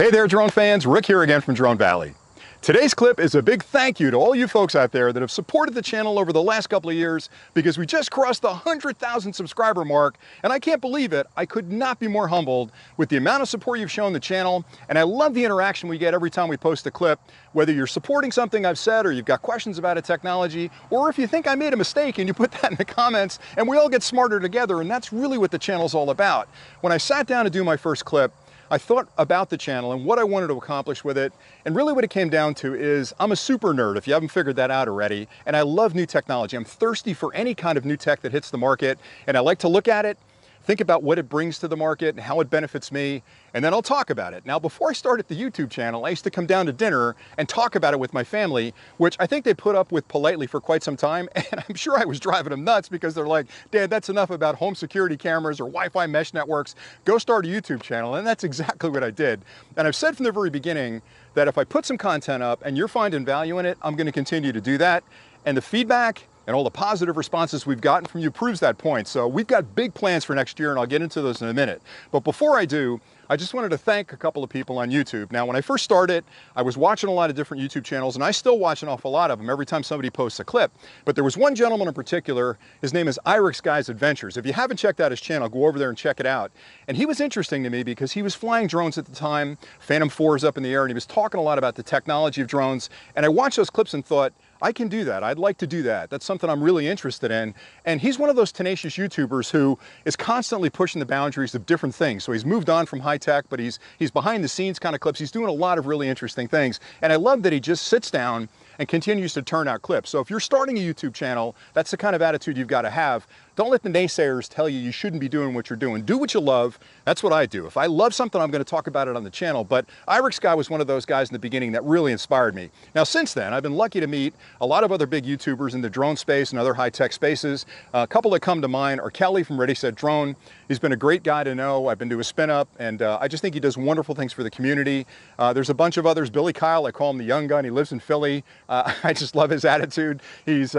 Hey there, drone fans. Rick here again from Drone Valley. Today's clip is a big thank you to all you folks out there that have supported the channel over the last couple of years, because we just crossed the 100,000 subscriber mark, and I can't believe it. I could not be more humbled with the amount of support you've shown the channel, and I love the interaction we get every time we post a clip, whether you're supporting something I've said or you've got questions about a technology, or if you think I made a mistake and you put that in the comments, and we all get smarter together, and that's really what the channel's all about. When I sat down to do my first clip, I thought about the channel and what I wanted to accomplish with it, and really what it came down to is I'm a super nerd, if you haven't figured that out already, and I love new technology. I'm thirsty for any kind of new tech that hits the market, and I like to look at it, think about what it brings to the market and how it benefits me, and then I'll talk about it. Now, before I started the YouTube channel, I used to come down to dinner and talk about it with my family, which I think they put up with politely for quite some time, and I'm sure I was driving them nuts because they're like, Dad, that's enough about home security cameras or Wi-Fi mesh networks. Go start a YouTube channel, and that's exactly what I did. And I've said from the very beginning that if I put some content up and you're finding value in it, I'm going to continue to do that, and the feedback and all the positive responses we've gotten from you proves that point. So we've got big plans for next year, and I'll get into those in a minute. But before I do, I just wanted to thank a couple of people on YouTube. Now, when I first started, I was watching a lot of different YouTube channels, and I still watch an awful lot of them every time somebody posts a clip. But there was one gentleman in particular, his name is Irix Guy's Adventures. If you haven't checked out his channel, go over there and check it out. And he was interesting to me because he was flying drones at the time, Phantom 4s up in the air, and he was talking a lot about the technology of drones. And I watched those clips and thought, I can do that. I'd like to do that. That's something I'm really interested in. And he's one of those tenacious YouTubers who is constantly pushing the boundaries of different things. So he's moved on from high tech, but he's behind the scenes kind of clips. He's doing a lot of really interesting things. And I love that he just sits down and continues to turn out clips. So if you're starting a YouTube channel, that's the kind of attitude you've got to have. Don't let the naysayers tell you shouldn't be doing what you're doing. Do what you love. That's what I do. If I love something, I'm going to talk about it on the channel. But Irix Guy was one of those guys in the beginning that really inspired me. Now, since then, I've been lucky to meet a lot of other big YouTubers in the drone space and other high-tech spaces. A couple that come to mind are Kelly from Ready Set Drone. He's been a great guy to know. I've been to his spin-up, and I just think he does wonderful things for the community. There's a bunch of others. Billy Kyle, I call him the young gun. He lives in Philly. I just love his attitude. He's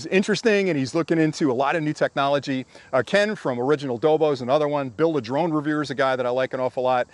interesting, and he's looking into a lot of new technology. Ken from Original Dobo is another one. Bill the Drone Reviewer is a guy that I like an awful lot.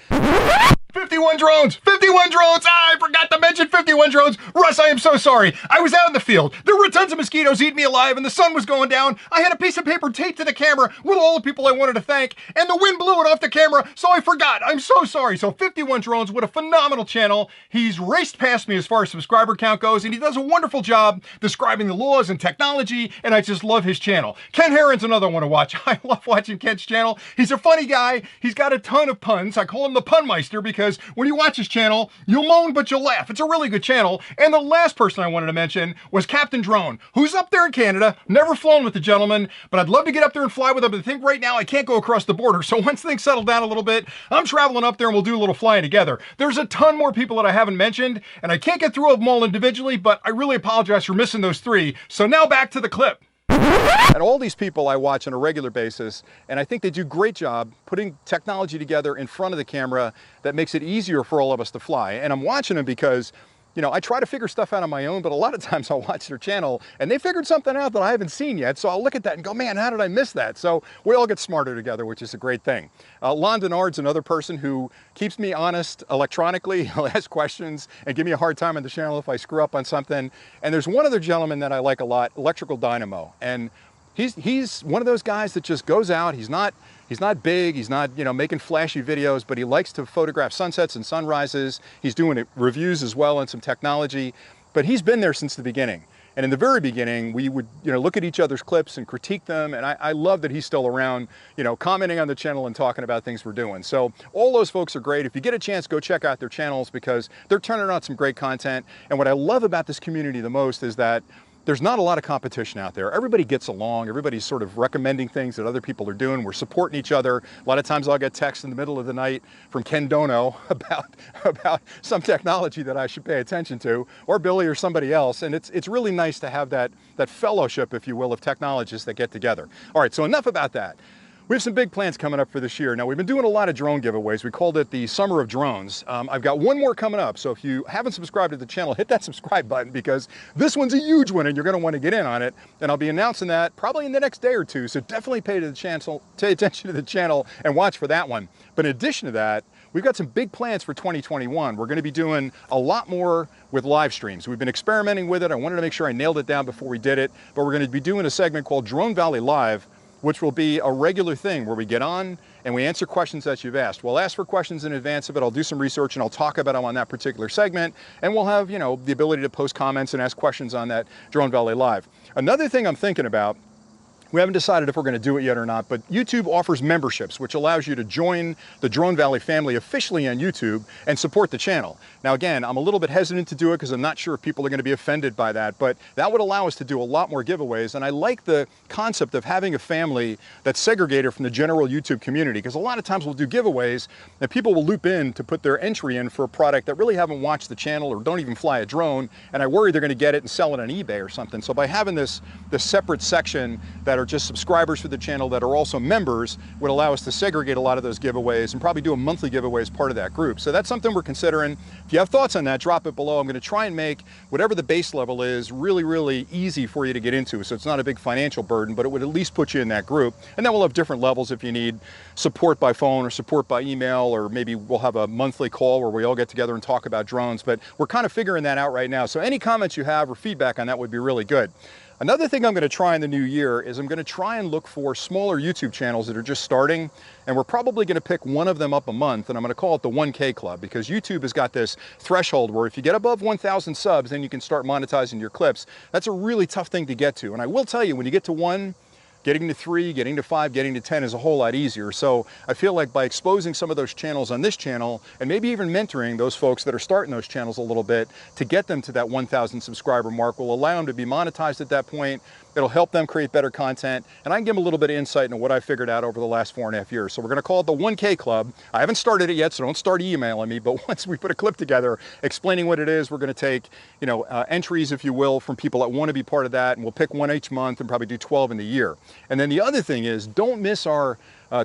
51 drones! 51 drones! Ah, I forgot to mention 51 drones! Russ, I am so sorry. I was out in the field. There were tons of mosquitoes eating me alive, and the sun was going down. I had a piece of paper taped to the camera with all the people I wanted to thank, and the wind blew it off the camera, so I forgot. I'm so sorry. So 51 drones, what a phenomenal channel. He's raced past me as far as subscriber count goes, and he does a wonderful job describing the laws and technology, and I just love his channel. Ken Herron's another one to watch. I love watching Ken's channel. He's a funny guy. He's got a ton of puns. I call him the Punmeister because when you watch his channel, you'll moan, but you'll laugh. It's a really good channel. And the last person I wanted to mention was Captain Drone, who's up there in Canada. Never flown with the gentleman, but I'd love to get up there and fly with him. But I think right now I can't go across the border. So once things settle down a little bit, I'm traveling up there and we'll do a little flying together. There's a ton more people that I haven't mentioned, and I can't get through them all individually, but I really apologize for missing those three. So now back to the clip. And all these people I watch on a regular basis, and I think they do a great job putting technology together in front of the camera that makes it easier for all of us to fly. And I'm watching them because, you know, I try to figure stuff out on my own, but a lot of times I'll watch their channel and they figured something out that I haven't seen yet. So I'll look at that and go, man, how did I miss that? So we all get smarter together, which is a great thing. Lon Denard's another person who keeps me honest electronically. He'll ask questions and give me a hard time on the channel if I screw up on something. And there's one other gentleman that I like a lot, Electrical Dynamo. And he's one of those guys that just goes out. He's not big, he's not, you know, making flashy videos, but he likes to photograph sunsets and sunrises. He's doing reviews as well on some technology, but he's been there since the beginning. And in the very beginning, we would, you know, look at each other's clips and critique them. And I love that he's still around, you know, commenting on the channel and talking about things we're doing. So all those folks are great. If you get a chance, go check out their channels because they're turning out some great content. And what I love about this community the most is that there's not a lot of competition out there. Everybody gets along. Everybody's sort of recommending things that other people are doing. We're supporting each other. A lot of times I'll get texts in the middle of the night from Ken Dono about some technology that I should pay attention to, or Billy or somebody else. And it's really nice to have that fellowship, if you will, of technologists that get together. All right, so enough about that. We have some big plans coming up for this year. Now, we've been doing a lot of drone giveaways. We called it the Summer of Drones. I've got one more coming up, so if you haven't subscribed to the channel, hit that subscribe button because this one's a huge one and you're gonna wanna get in on it. And I'll be announcing that probably in the next day or two, so definitely pay attention to the channel and watch for that one. But in addition to that, we've got some big plans for 2021. We're going to be doing a lot more with live streams. We've been experimenting with it. I wanted to make sure I nailed it down before we did it, but we're going to be doing a segment called Drone Valley Live, which will be a regular thing where we get on and we answer questions that you've asked. We'll ask for questions in advance of it. I'll do some research and I'll talk about them on that particular segment. And we'll have, you know, the ability to post comments and ask questions on that Drone Valley Live. Another thing I'm thinking about, we haven't decided if we're going to do it yet or not, but YouTube offers memberships, which allows you to join the Drone Valley family officially on YouTube and support the channel. Now, again, I'm a little bit hesitant to do it because I'm not sure if people are going to be offended by that, but that would allow us to do a lot more giveaways. And I like the concept of having a family that's segregated from the general YouTube community, because a lot of times we'll do giveaways and people will loop in to put their entry in for a product that really haven't watched the channel or don't even fly a drone, and I worry they're going to get it and sell it on eBay or something. So by having this separate section that are just subscribers for the channel that are also members would allow us to segregate a lot of those giveaways and probably do a monthly giveaway as part of that group. So that's something we're considering. If you have thoughts on that, drop it below. I'm going to try and make whatever the base level is really, really easy for you to get into, so it's not a big financial burden, but it would at least put you in that group. And then we'll have different levels if you need support by phone or support by email, or maybe we'll have a monthly call where we all get together and talk about drones. But we're kind of figuring that out right now. So any comments you have or feedback on that would be really good. Another thing I'm going to try in the new year is I'm going to try and look for smaller YouTube channels that are just starting, and we're probably going to pick one of them up a month, and I'm going to call it the 1K Club, because YouTube has got this threshold where if you get above 1,000 subs, then you can start monetizing your clips. That's a really tough thing to get to, and I will tell you, when you get to 1, getting to 3, getting to 5, getting to 10 is a whole lot easier. So I feel like by exposing some of those channels on this channel, and maybe even mentoring those folks that are starting those channels a little bit to get them to that 1,000 subscriber mark, will allow them to be monetized at that point. It'll help them create better content, and I can give them a little bit of insight into what I figured out over the last 4.5 years. So we're going to call it the 1K Club. I haven't started it yet, so don't start emailing me, but once we put a clip together explaining what it is, we're going to take, you know, entries, if you will, from people that want to be part of that, and we'll pick one each month and probably do 12 in the year. And then the other thing is, don't miss our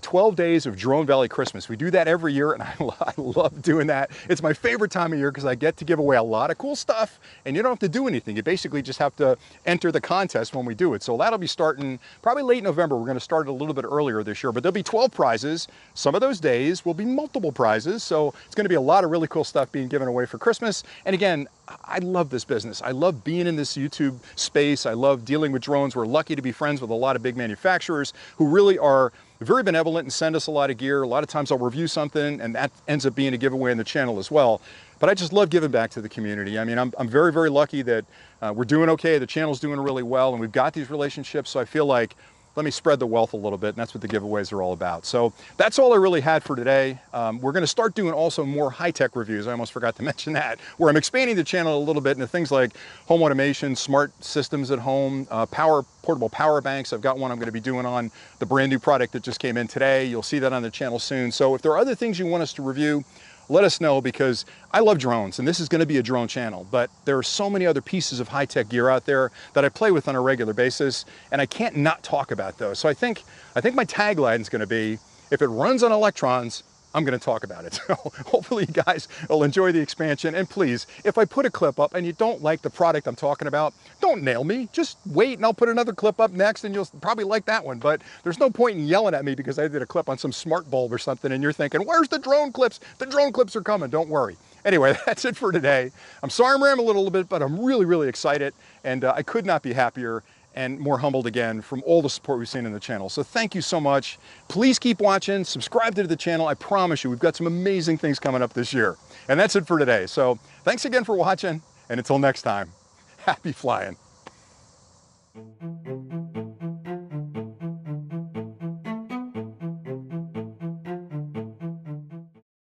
12 days of Drone Valley Christmas. We do that every year, and I love doing that. It's my favorite time of year because I get to give away a lot of cool stuff, and you don't have to do anything. You basically just have to enter the contest when we do it. So that'll be starting probably late November. We're going to start it a little bit earlier this year, but there'll be 12 prizes. Some of those days will be multiple prizes, so it's going to be a lot of really cool stuff being given away for Christmas. And again, I love this business. I love being in this YouTube space. I love dealing with drones. We're lucky to be friends with a lot of big manufacturers who really are very benevolent and send us a lot of gear. A lot of times I'll review something and that ends up being a giveaway in the channel as well. But I just love giving back to the community. I mean, I'm very, very lucky that we're doing okay. The channel's doing really well, and we've got these relationships. So I feel like, let me spread the wealth a little bit, and that's what the giveaways are all about. So that's all I really had for today. We're going to start doing also more high-tech reviews. I almost forgot to mention that, where I'm expanding the channel a little bit into things like home automation, smart systems at home, portable power banks. I've got one I'm going to be doing on the brand new product that just came in today. You'll see that on the channel soon. So if there are other things you want us to review, let us know, because I love drones and this is going to be a drone channel, but there are so many other pieces of high-tech gear out there that I play with on a regular basis, and I can't not talk about those. So I think my tagline is going to be, if it runs on electrons, I'm going to talk about it. So hopefully you guys will enjoy the expansion. And please, if I put a clip up and you don't like the product I'm talking about, don't nail me. Just wait and I'll put another clip up next and you'll probably like that one. But there's no point in yelling at me because I did a clip on some smart bulb or something and you're thinking, where's the drone clips? The drone clips are coming. Don't worry. Anyway, that's it for today. I'm sorry I'm rambling a little bit, but I'm really, really excited. And I could not be happier and more humbled again from all the support we've seen in the channel. So thank you so much. Please keep watching, subscribe to the channel. I promise you, we've got some amazing things coming up this year. And that's it for today. So thanks again for watching, and until next time, happy flying.